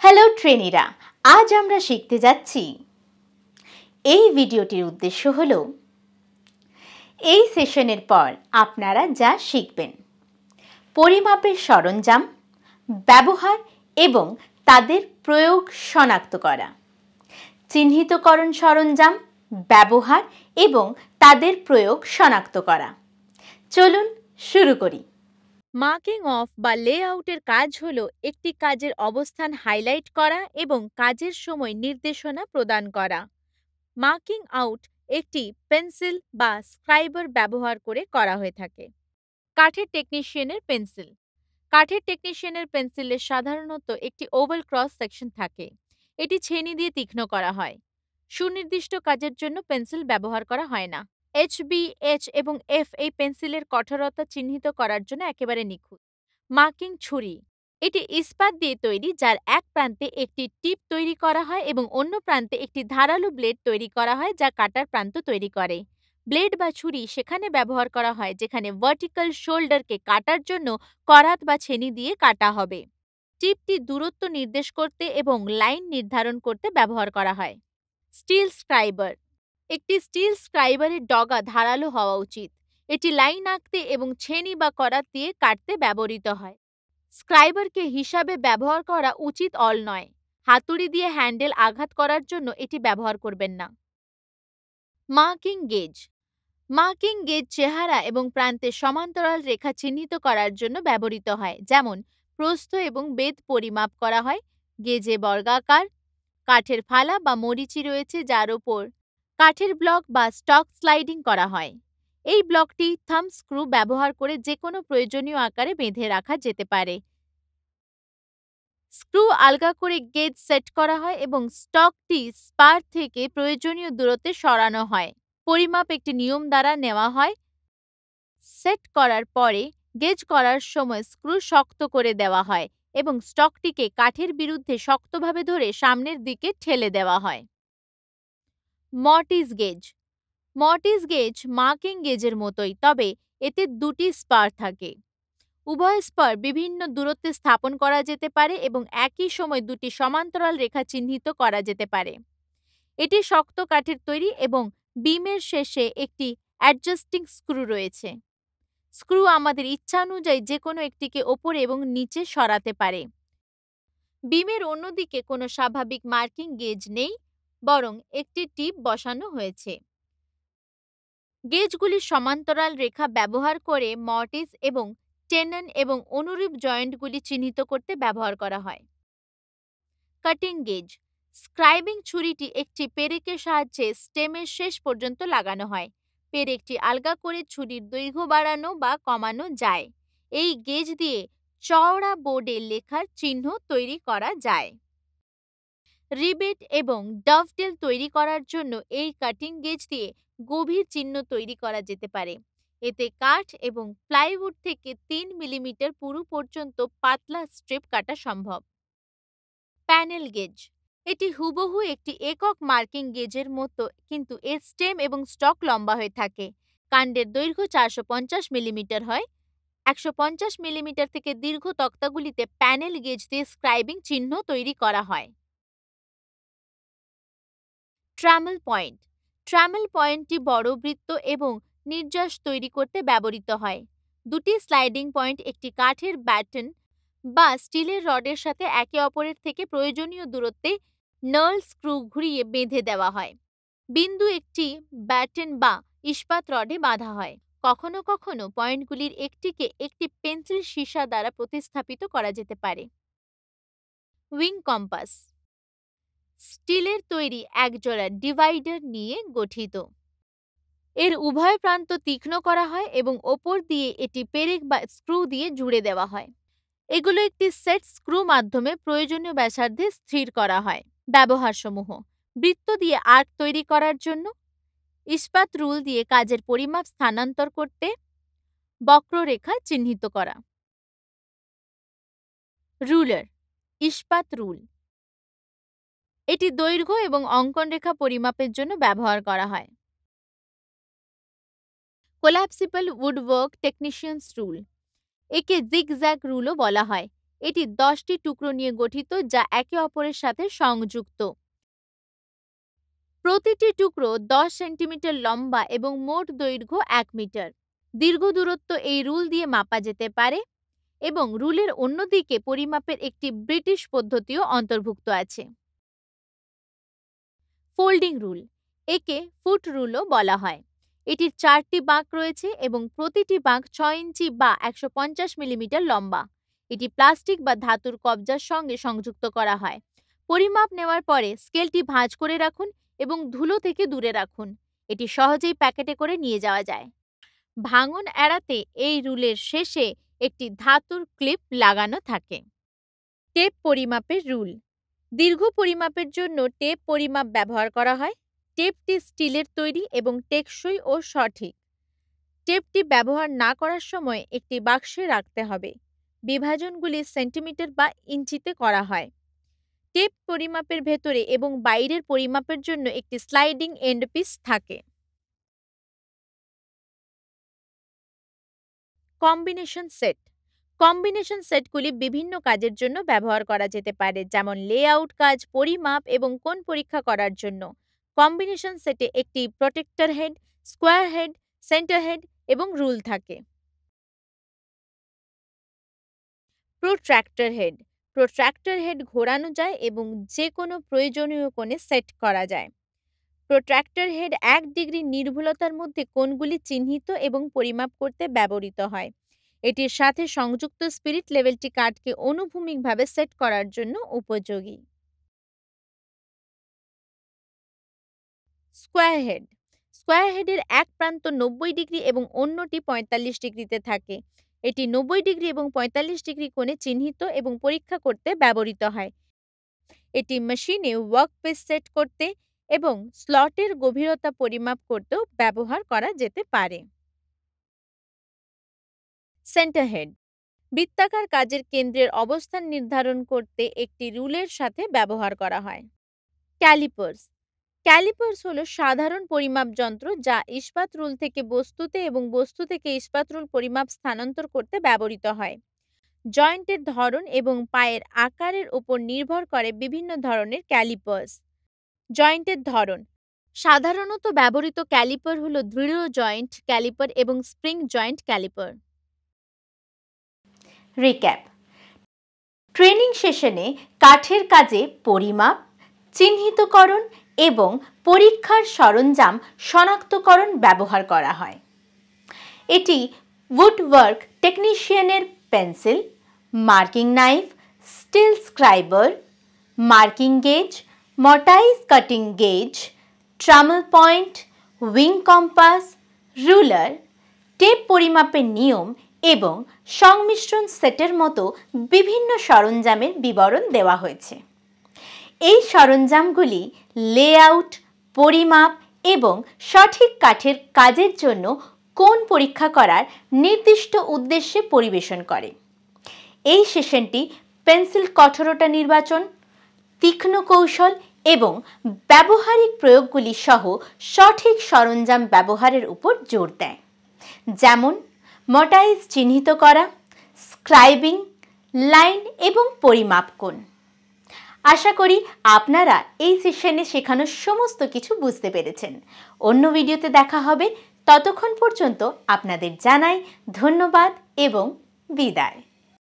Hello ট্রেনিরা, আজ আমরা শিখতে যাচ্ছি। এই ভিডিওটির উদ্দেশ্য হলো এই সেশনের পর আপনারা যা শিখবেন: পরিমাপের সরঞ্জাম, ব্যবহার এবং তাদের প্রয়োগ শনাক্ত করা, চিহ্নিতকরণ সরঞ্জাম, ব্যবহার এবং তাদের প্রয়োগ শনাক্ত করা। চলুন শুরু করি। মার্কিং অফ বা লেআউটের কাজ হলো একটি কাজের অবস্থান হাইলাইট করা এবং কাজের সময় নির্দেশনা প্রদান করা। মার্কিং আউট একটি পেন্সিল বা স্ক্রাইবার ব্যবহার করে করা হয়ে থাকে। কাঠের টেকনিশিয়ানের পেন্সিল। কাঠের টেকনিশিয়ানের পেন্সিলের সাধারণত একটি ওভাল ক্রস সেকশন থাকে। এটি ছেনি দিয়ে তীক্ষ্ণ করা হয়। সুনির্দিষ্ট কাজের জন্য পেন্সিল ব্যবহার করা হয় না। HB, H এবং F এই পেন্সিলের কঠোরতা চিহ্নিত করার জন্য একেবারে নিখুঁত। মার্কিং ছুরি। এটি ইস্পাত দিয়ে তৈরি, যার এক প্রান্তে একটি টিপ তৈরি করা হয় এবং অন্য প্রান্তে একটি ধারালো ব্লেড তৈরি করা হয় যা কাটার প্রান্ত তৈরি করে। ব্লেড বা ছুরি সেখানে ব্যবহার করা হয় যেখানে ভার্টিক্যাল শোল্ডারকে কাটার জন্য করাত বা ছেনি দিয়ে কাটা হবে। টিপটি দূরত্ব নির্দেশ করতে এবং লাইন নির্ধারণ করতে ব্যবহার করা হয়। স্টিল স্ক্রাইবার। একটি স্টিল স্ক্রাইবারের ডগা ধারালো হওয়া উচিত। এটি লাইন আঁকতে এবং ছেনি বা করাত দিয়ে কাটতে ব্যবহৃত হয়। স্ক্রাইবারকে হিসাবে ব্যবহার করা উচিত নয়। হাতুড়ি দিয়ে হ্যান্ডেল আঘাত করার জন্য এটি ব্যবহার করবেন না। Marking gauge. মার্কিং গেজ চেহারা এবং প্রান্তে সমান্তরাল রেখা চিহ্নিত করার জন্য ব্যবহৃত হয়, যেমন প্রস্থ এবং বেধ পরিমাপ করা হয়। গেজে বর্গাকার কাঠের ফালা বা মরিচি রয়েছে যার ওপর কাঠের ব্লক বা স্টক স্লাইডিং করা হয়। এই ব্লকটি থাম্ব স্ক্রু ব্যবহার করে যে কোনো প্রয়োজনীয় আকারে বেঁধে রাখা যেতে পারে। স্ক্রু আলগা করে গেজ সেট করা হয় এবং স্টকটি স্পার থেকে প্রয়োজনীয় দূরত্বে সরানো হয়। পরিমাপ একটি নিয়ম দ্বারা নেওয়া হয়। সেট করার পরে গেজ করার সময় স্ক্রু শক্ত করে দেওয়া হয় এবং স্টকটিকে কাঠের বিরুদ্ধে শক্তভাবে ধরে সামনের দিকে ঠেলে দেওয়া হয়। Mortis gauge. Mortis gauge marking গেজের মতোই, তবে এতে দুটি স্পার থাকে। উভয় স্পার বিভিন্ন দূরত্বে স্থাপন করা যেতে পারে এবং একই সময় দুটি সমান্তরাল রেখা চিহ্নিত করা যেতে পারে। এটি শক্ত কাঠের তৈরি এবং বিমের শেষে একটি অ্যাডজাস্টিং স্ক্রু রয়েছে। স্ক্রু আমাদের ইচ্ছানুযায়ী যে কোনো একটিকে ওপরে এবং নিচে সরাতে পারে। বিমের অন্যদিকে কোনো স্বাভাবিক মার্কিং গেজ নেই, বরং একটি টিপ বসানো হয়েছে। গেজগুলির সমান্তরাল রেখা ব্যবহার করে মর্টিস এবং টেনন এবং অনুরূপ জয়েন্টগুলি চিহ্নিত করতে ব্যবহার করা হয়। Cutting gauge. স্ক্রাইবিং ছুরিটি একটি পেরেকের সাহায্যে স্টেমের শেষ পর্যন্ত লাগানো হয়। পেরেকটি আলগা করে ছুরির দৈর্ঘ্য বাড়ানো বা কমানো যায়। এই গেজ দিয়ে চওড়া বোর্ডে লেখার চিহ্ন তৈরি করা যায়। রিবেট এবং ডাভটেল তৈরি করার জন্য এই কাটিং গেজ দিয়ে গভীর চিহ্ন তৈরি করা যেতে পারে। এতে কাঠ এবং প্লাইউড থেকে 3 মিলিমিটার পুরু পর্যন্ত পাতলা স্ট্রিপ কাটা সম্ভব। Panel gauge. এটি হুবহু একটি একক মার্কিং গেজের মতো, কিন্তু এর স্টেম এবং স্টক লম্বা হয়ে থাকে। কাণ্ডের দৈর্ঘ্য 450 মিলিমিটার হয়। 150 মিলিমিটার থেকে দীর্ঘ তক্তাগুলিতে প্যানেল গেজ দিয়ে স্ক্রাইবিং চিহ্ন তৈরি করা হয়। ট্র্যামেল পয়েন্ট। ট্র্যামেল পয়েন্টটি বড় বৃত্ত এবং নির্যাস তৈরি করতে ব্যবহৃত হয়। দুটি স্লাইডিং পয়েন্ট একটি কাঠের ব্যাটন বা স্টিলের রডের সাথে একে অপরের থেকে প্রয়োজনীয় দূরত্বে নার্ল স্ক্রু ঘুরিয়ে বেঁধে দেওয়া হয়। বিন্দু একটি ব্যাটন বা ইস্পাত রডে বাঁধা হয়। কখনো কখনো পয়েন্টগুলির একটিকে একটি পেন্সিল সীসা দ্বারা প্রতিস্থাপিত করা যেতে পারে। Wing compass. স্টিলের তৈরি একজোড়া ডিভাইডার নিয়ে গঠিত। এর উভয় প্রান্ত তীক্ষ্ণ করা হয় এবং ওপর দিয়ে এটি পেরেক বা স্ক্রু দিয়ে জুড়ে দেওয়া হয়। এগুলো একটি সেট স্ক্রু মাধ্যমে প্রয়োজনীয় ব্যাসার্ধে স্থির করা হয়। ব্যবহারসমূহ: বৃত্ত দিয়ে আর্ক তৈরি করার জন্য, ইস্পাত রুল দিয়ে কাজের পরিমাপ স্থানান্তর করতে, বক্ররেখা চিহ্নিত করা। রুলার, ইস্পাত রুল। এটি দৈর্ঘ্য এবং অঙ্কন রেখা পরিমাপের জন্য ব্যবহার করা হয়। কোল্যাপসিবল উডওয়ার্ক টেকনিশিয়ানস রুল। একে জিগজ্যাগ রুলও বলা হয়। এটি 10টি টুকরো নিয়ে গঠিত যা একে অপরের সাথে সংযুক্ত। প্রতিটি টুকরো 10 সেন্টিমিটার লম্বা এবং মোট দৈর্ঘ্য 1 মিটার। দীর্ঘ দূরত্ব এই রুল দিয়ে মাপা যেতে পারে এবং রুলের অন্যদিকে পরিমাপের একটি ব্রিটিশ পদ্ধতিও অন্তর্ভুক্ত আছে। ফোল্ডিং রুল, একে ফুট রুলও বলা হয়। এটির 4টি বাঁক রয়েছে এবং প্রতিটি বাঁক 6 ইঞ্চি বা 150 মিলিমিটার লম্বা। এটি প্লাস্টিক বা ধাতুর কবজার সঙ্গে সংযুক্ত করা হয়। পরিমাপ নেওয়ার পরে স্কেলটি ভাঁজ করে রাখুন এবং ধুলো থেকে দূরে রাখুন। এটি সহজেই প্যাকেটে করে নিয়ে যাওয়া যায়। ভাঙন এড়াতে এই রুলের শেষে একটি ধাতুর ক্লিপ লাগানো থাকে। টেপ পরিমাপের রুল, দীর্ঘ পরিমাপের জন্য টেপ পরিমাপ ব্যবহার করা হয়। টেপটি স্টিলের তৈরি এবং টেকসই ও সঠিক। টেপটি ব্যবহার না করার সময় একটি বাক্সে রাখতে হবে। বিভাজনগুলি সেন্টিমিটার বা ইঞ্চিতে করা হয়। টেপ পরিমাপের ভেতরে এবং বাইরের পরিমাপের জন্য একটি স্লাইডিং এন্ডপিস থাকে। কম্বিনেশন সেট, কম্বিনেশন সেটগুলি বিভিন্ন কাজের জন্য ব্যবহার করা যেতে পারে, যেমন লেআউট কাজ, পরিমাপ এবং কোণ পরীক্ষা করার জন্য। কম্বিনেশন সেটে একটি protector head, square head, centre head এবং রুল থাকে। প্রোট্রাক্টর হেড, প্রোট্রাক্টর হেড ঘোরানো যায় এবং যে কোনো প্রয়োজনীয় কোণে সেট করা যায়। প্রোট্রাক্টর হেড 1 ডিগ্রি নির্ভুলতার মধ্যে কোণগুলি চিহ্নিত এবং পরিমাপ করতে ব্যবহৃত হয়। এটির সাথে সংযুক্ত স্পিরিট লেভেলটি কাঠকে অনুভূমিকভাবে সেট করার জন্য উপযোগী। স্কোয়ার হেড, স্কোয়ার হেডের এক প্রান্ত 90 ডিগ্রি এবং অন্যটি 45 ডিগ্রিতে থাকে। এটি 90 ডিগ্রি এবং 45 ডিগ্রি কোণে চিহ্নিত এবং পরীক্ষা করতে ব্যবহৃত হয়। এটি মেশিনে ওয়ার্কপিস সেট করতে এবং স্লটের গভীরতা পরিমাপ করতেও ব্যবহার করা যেতে পারে। সেন্টার হেড, বৃত্তাকার কাজের কেন্দ্রের অবস্থান নির্ধারণ করতে একটি রুলের সাথে ব্যবহার করা হয়। ক্যালিপার্স, ক্যালিপার্স হলো সাধারণ পরিমাপ যন্ত্র যা ইস্পাত রুল থেকে বস্তুতে এবং বস্তু থেকে ইস্পাত রুল পরিমাপ স্থানান্তর করতে ব্যবহৃত হয়। জয়েন্টের ধরন এবং পায়ের আকারের উপর নির্ভর করে বিভিন্ন ধরনের ক্যালিপার্স। জয়েন্টের ধরন, সাধারণত ব্যবহৃত ক্যালিপার হলো দৃঢ় জয়েন্ট ক্যালিপার এবং spring joint caliper. Recap, training সেশনে কাঠের কাজে পরিমাপ, চিহ্নিতকরণ এবং পরীক্ষার সরঞ্জাম শনাক্তকরণ ব্যবহার করা হয়। এটি উডওয়ার্ক টেকনিশিয়ানের pencil, marking knife, steel scriber, marking gauge, mortise cutting gauge, trammel point, wing compass, ruler, tape পরিমাপের নিয়ম এবং সংমিশ্রণ সেটের মতো বিভিন্ন সরঞ্জামের বিবরণ দেওয়া হয়েছে। এই সরঞ্জামগুলি লেআউট, পরিমাপ এবং সঠিক কাঠের কাজের জন্য কোণ পরীক্ষা করার নির্দিষ্ট উদ্দেশ্যে পরিবেশন করে। এই সেশনটি পেন্সিল কঠোরতা নির্বাচন, তীক্ষ্ণ কৌশল এবং ব্যবহারিক প্রয়োগগুলি সহ সঠিক সরঞ্জাম ব্যবহারের উপর জোর দেয়, যেমন মর্টাইজ চিহ্নিত করা, স্ক্রাইবিং, লাইন এবং পরিমাপ কোণ। আশা করি আপনারা এই সেশনে শেখানো সমস্ত কিছু বুঝতে পেরেছেন। অন্য ভিডিওতে দেখা হবে। ততক্ষণ পর্যন্ত আপনাদের জানাই ধন্যবাদ এবং বিদায়।